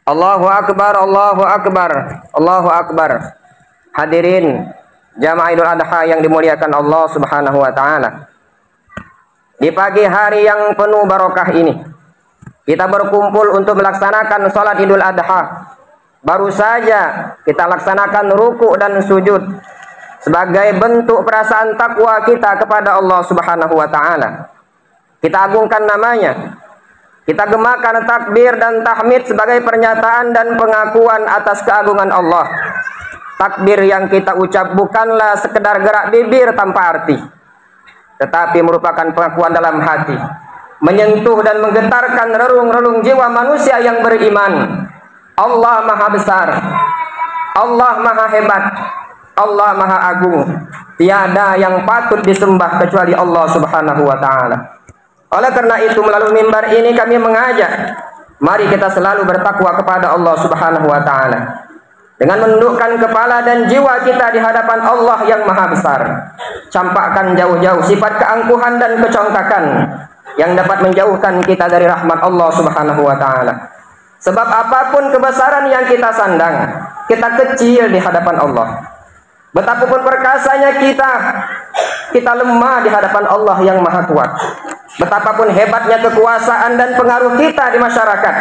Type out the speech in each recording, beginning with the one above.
Allahu Akbar, Allahu Akbar, Allahu Akbar. Hadirin jamaah Idul Adha yang dimuliakan Allah Subhanahu wa taala. Di pagi hari yang penuh barokah ini, kita berkumpul untuk melaksanakan salat Idul Adha. Baru saja kita laksanakan ruku dan sujud sebagai bentuk perasaan takwa kita kepada Allah Subhanahu wa taala. Kita agungkan namanya. Kita gemakan takbir dan tahmid sebagai pernyataan dan pengakuan atas keagungan Allah. Takbir yang kita ucap bukanlah sekedar gerak bibir tanpa arti, tetapi merupakan pengakuan dalam hati, menyentuh dan menggetarkan relung-relung jiwa manusia yang beriman. Allah Maha Besar, Allah Maha Hebat, Allah Maha Agung. Tiada yang patut disembah kecuali Allah Subhanahu wa taala. Oleh karena itu, melalui mimbar ini kami mengajak, mari kita selalu bertakwa kepada Allah Subhanahu wa taala dengan menundukkan kepala dan jiwa kita di hadapan Allah yang Maha Besar. Campakkan jauh-jauh sifat keangkuhan dan kecongkakan yang dapat menjauhkan kita dari rahmat Allah Subhanahu wa taala. Sebab apapun kebesaran yang kita sandang, kita kecil di hadapan Allah. Betapapun perkasanya kita lemah di hadapan Allah yang Maha Kuat. Betapapun hebatnya kekuasaan dan pengaruh kita di masyarakat,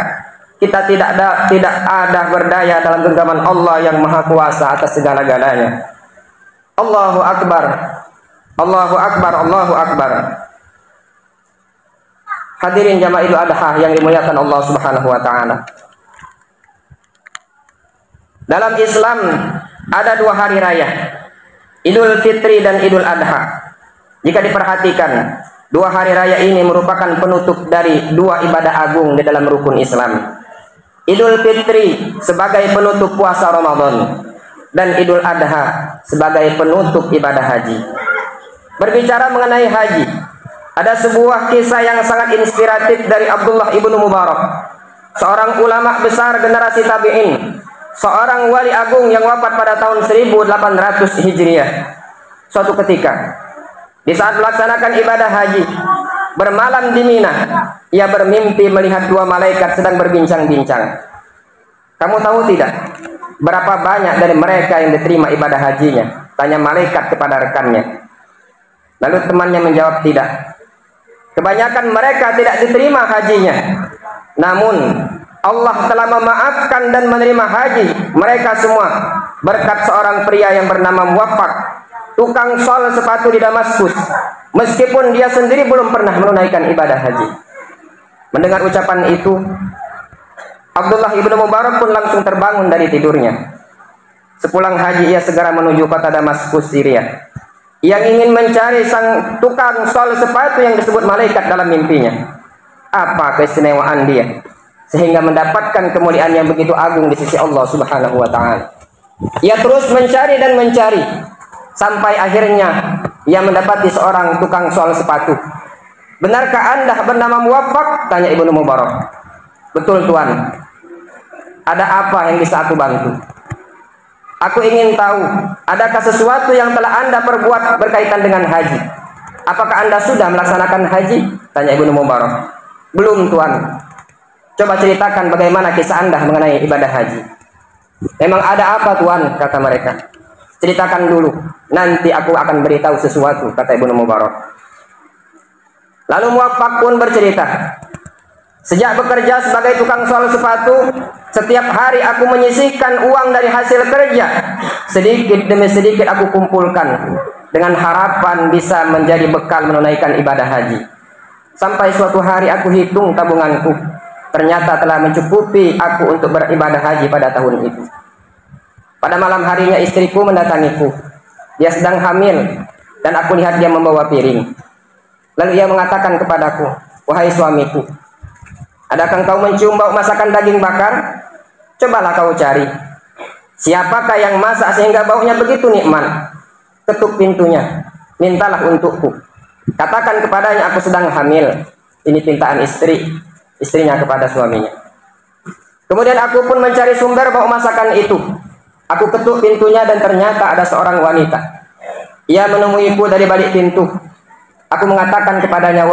kita tidak ada berdaya dalam genggaman Allah yang Maha Kuasa atas segala-galanya. Allahu Akbar, Allahu Akbar, Allahu Akbar. Hadirin jamaah Idul Adha yang dimuliakan Allah Subhanahu wa taala. Dalam Islam ada dua hari raya, Idul Fitri dan Idul Adha. Jika diperhatikan, dua hari raya ini merupakan penutup dari dua ibadah agung di dalam rukun Islam. Idul Fitri sebagai penutup puasa Ramadan dan Idul Adha sebagai penutup ibadah haji. Berbicara mengenai haji, ada sebuah kisah yang sangat inspiratif dari Abdullah ibnu Mubarak, seorang ulama besar generasi tabi'in, seorang wali agung yang wafat pada tahun 1800 Hijriah. Suatu ketika, di saat melaksanakan ibadah haji, bermalam di Mina, ia bermimpi melihat dua malaikat sedang berbincang-bincang. Kamu tahu tidak berapa banyak dari mereka yang diterima ibadah hajinya? Tanya malaikat kepada rekannya. Lalu temannya menjawab, tidak. Kebanyakan mereka tidak diterima hajinya. Namun Allah telah memaafkan dan menerima haji mereka semua berkat seorang pria yang bernama Muwaffaq, tukang sol sepatu di Damaskus, meskipun dia sendiri belum pernah menunaikan ibadah haji. Mendengar ucapan itu, Abdullah ibnu Mubarak pun langsung terbangun dari tidurnya. Sepulang haji, ia segera menuju kota Damaskus, Syria, yang ingin mencari sang tukang sol sepatu yang disebut malaikat dalam mimpinya. Apa keistimewaan dia sehingga mendapatkan kemuliaan yang begitu agung di sisi Allah Subhanahu wa taala? Ia terus mencari dan mencari sampai akhirnya ia mendapati seorang tukang sol sepatu. Benarkah Anda bernama Muwaffaq? Tanya Ibnu Mubarak. Betul Tuan. Ada apa yang bisa aku bantu? Aku ingin tahu, adakah sesuatu yang telah Anda perbuat berkaitan dengan haji? Apakah Anda sudah melaksanakan haji? Tanya Ibnu Mubarak. Belum Tuan. Coba ceritakan bagaimana kisah Anda mengenai ibadah haji. Memang ada apa Tuan? Kata mereka. Ceritakan dulu, nanti aku akan beritahu sesuatu, kata Ibnu Mubarak. Lalu Muwaffaq pun bercerita, sejak bekerja sebagai tukang sol sepatu, setiap hari aku menyisihkan uang dari hasil kerja, sedikit demi sedikit aku kumpulkan dengan harapan bisa menjadi bekal menunaikan ibadah haji. Sampai suatu hari aku hitung tabunganku, ternyata telah mencukupi aku untuk beribadah haji pada tahun itu. Pada malam harinya istriku mendatangiku. Dia sedang hamil dan aku lihat dia membawa piring. Lalu ia mengatakan kepadaku, wahai suamiku, adakah kau mencium bau masakan daging bakar? Cobalah kau cari. Siapakah yang masak sehingga baunya begitu nikmat? Ketuk pintunya, mintalah untukku. Katakan kepadanya aku sedang hamil. Ini pintaan istrinya kepada suaminya. Kemudian aku pun mencari sumber bau masakan itu. Aku ketuk pintunya dan ternyata ada seorang wanita. Ia menemuiku dari balik pintu. Aku mengatakan kepadanya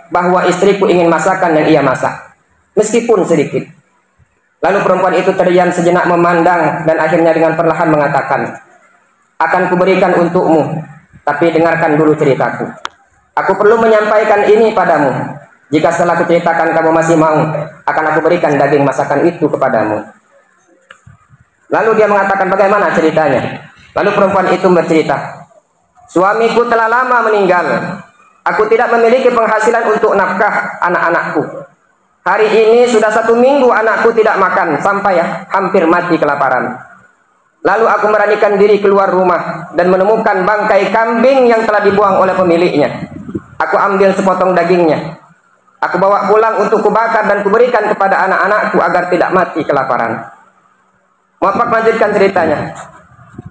bahwa istriku ingin masakan yang ia masak, meskipun sedikit. Lalu perempuan itu terdiam sejenak memandang dan akhirnya dengan perlahan mengatakan, akan kuberikan untukmu, tapi dengarkan dulu ceritaku. Aku perlu menyampaikan ini padamu. Jika setelah kuceritakan kamu masih mau, akan aku berikan daging masakan itu kepadamu. Lalu dia mengatakan bagaimana ceritanya. Lalu perempuan itu bercerita, suamiku telah lama meninggal. Aku tidak memiliki penghasilan untuk nafkah anak-anakku. Hari ini sudah 1 minggu anakku tidak makan sampai hampir mati kelaparan. Lalu aku meranikan diri keluar rumah dan menemukan bangkai kambing yang telah dibuang oleh pemiliknya. Aku ambil sepotong dagingnya. Aku bawa pulang untuk kubakar dan kuberikan kepada anak-anakku agar tidak mati kelaparan. Muhammad melanjutkan ceritanya.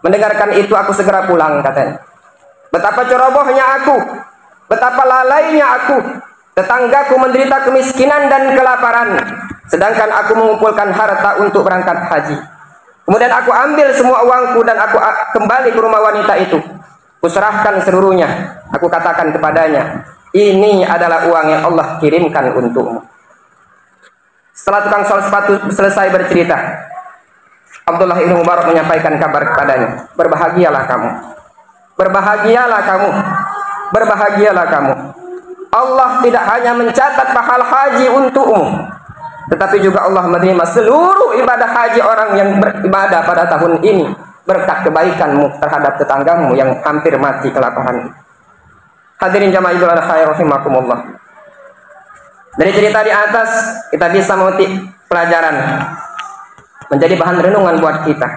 Mendengarkan itu aku segera pulang, katanya. Betapa cerobohnya aku, betapa lalainya aku. Tetanggaku menderita kemiskinan dan kelaparan, sedangkan aku mengumpulkan harta untuk berangkat haji. Kemudian aku ambil semua uangku dan aku kembali ke rumah wanita itu. Kuserahkan seluruhnya. Aku katakan kepadanya, ini adalah uang yang Allah kirimkan untukmu. Setelah tukang sol sepatu selesai bercerita, Abdullah ibn Mubarak menyampaikan kabar kepadanya, berbahagialah kamu, berbahagialah kamu, berbahagialah kamu. Allah tidak hanya mencatat pahala haji untukmu, tetapi juga Allah menerima seluruh ibadah haji orang yang beribadah pada tahun ini berkat kebaikanmu terhadap tetanggamu yang hampir mati kelaparan. Hadirin jamaah Idul Adha rahimakumullah. Dari cerita di atas kita bisa memetik pelajaran, menjadi bahan renungan buat kita.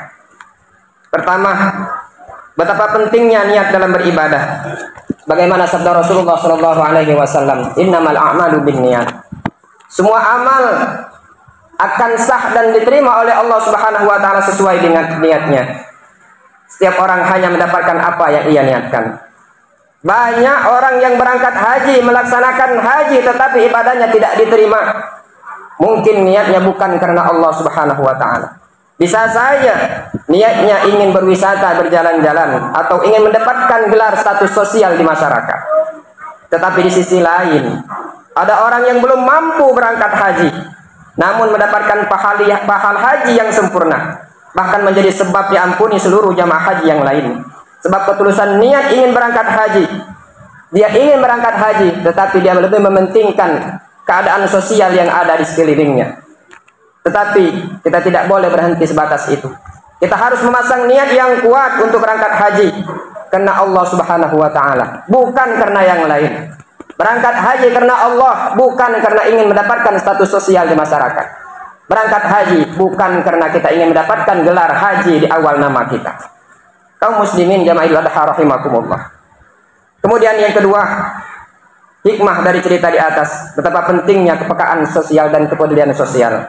Pertama, betapa pentingnya niat dalam beribadah. Bagaimana sabda Rasulullah SAW, innamal a'malu binniyat. Semua amal akan sah dan diterima oleh Allah Subhanahu wa taala sesuai dengan niatnya. Setiap orang hanya mendapatkan apa yang ia niatkan. Banyak orang yang berangkat haji, melaksanakan haji, tetapi ibadahnya tidak diterima. Mungkin niatnya bukan karena Allah Subhanahu wa taala. Bisa saja niatnya ingin berwisata, berjalan-jalan, atau ingin mendapatkan gelar status sosial di masyarakat. Tetapi di sisi lain, ada orang yang belum mampu berangkat haji, namun mendapatkan pahala haji yang sempurna, bahkan menjadi sebab diampuni seluruh jamaah haji yang lain. Sebab ketulusan niat ingin berangkat haji, dia ingin berangkat haji, tetapi dia lebih mementingkan keadaan sosial yang ada di sekelilingnya. Tetapi kita tidak boleh berhenti sebatas itu. Kita harus memasang niat yang kuat untuk berangkat haji karena Allah Subhanahu wa taala, bukan karena yang lain. Berangkat haji karena Allah, bukan karena ingin mendapatkan status sosial di masyarakat. Berangkat haji bukan karena kita ingin mendapatkan gelar haji di awal nama kita. Kaum muslimin jamaah Idul Adha rahimakumullah. Kemudian yang kedua, hikmah dari cerita di atas, betapa pentingnya kepekaan sosial dan kepedulian sosial.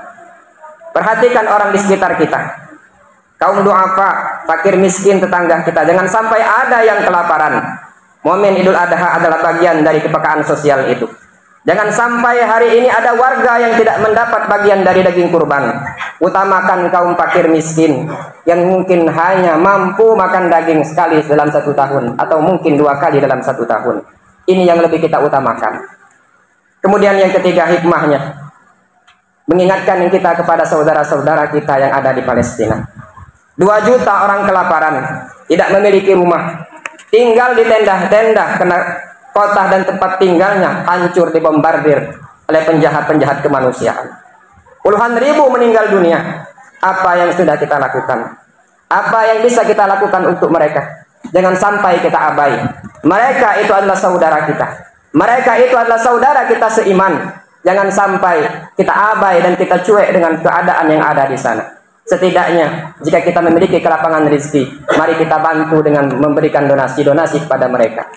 Perhatikan orang di sekitar kita, kaum duafa, fakir miskin tetangga kita, jangan sampai ada yang kelaparan. Momen Idul Adha adalah bagian dari kepekaan sosial itu. Jangan sampai hari ini ada warga yang tidak mendapat bagian dari daging kurban. Utamakan kaum fakir miskin yang mungkin hanya mampu makan daging sekali dalam 1 tahun, atau mungkin 2 kali dalam 1 tahun. Ini yang lebih kita utamakan. Kemudian yang ketiga, hikmahnya, mengingatkan kita kepada saudara-saudara kita yang ada di Palestina. 2 juta orang kelaparan, tidak memiliki rumah, tinggal di tenda-tenda karena kota dan tempat tinggalnya hancur dibombardir oleh penjahat-penjahat kemanusiaan. Puluhan ribu meninggal dunia. Apa yang sudah kita lakukan? Apa yang bisa kita lakukan untuk mereka? Jangan sampai kita abai. Mereka itu adalah saudara kita. Mereka itu adalah saudara kita seiman. Jangan sampai kita abai dan kita cuek dengan keadaan yang ada di sana. Setidaknya jika kita memiliki kelapangan rezeki, mari kita bantu dengan memberikan donasi-donasi kepada mereka.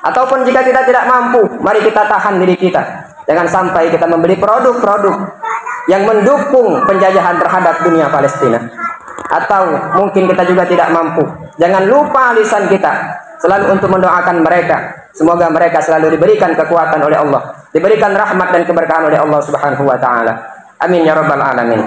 Ataupun jika kita tidak mampu, mari kita tahan diri kita. Jangan sampai kita membeli produk-produk yang mendukung penjajahan terhadap dunia Palestina. Atau mungkin kita juga tidak mampu. Jangan lupa lisan kita selalu untuk mendoakan mereka. Semoga mereka selalu diberikan kekuatan oleh Allah, diberikan rahmat dan keberkahan oleh Allah Subhanahu wa taala. Amin ya rabbal alamin.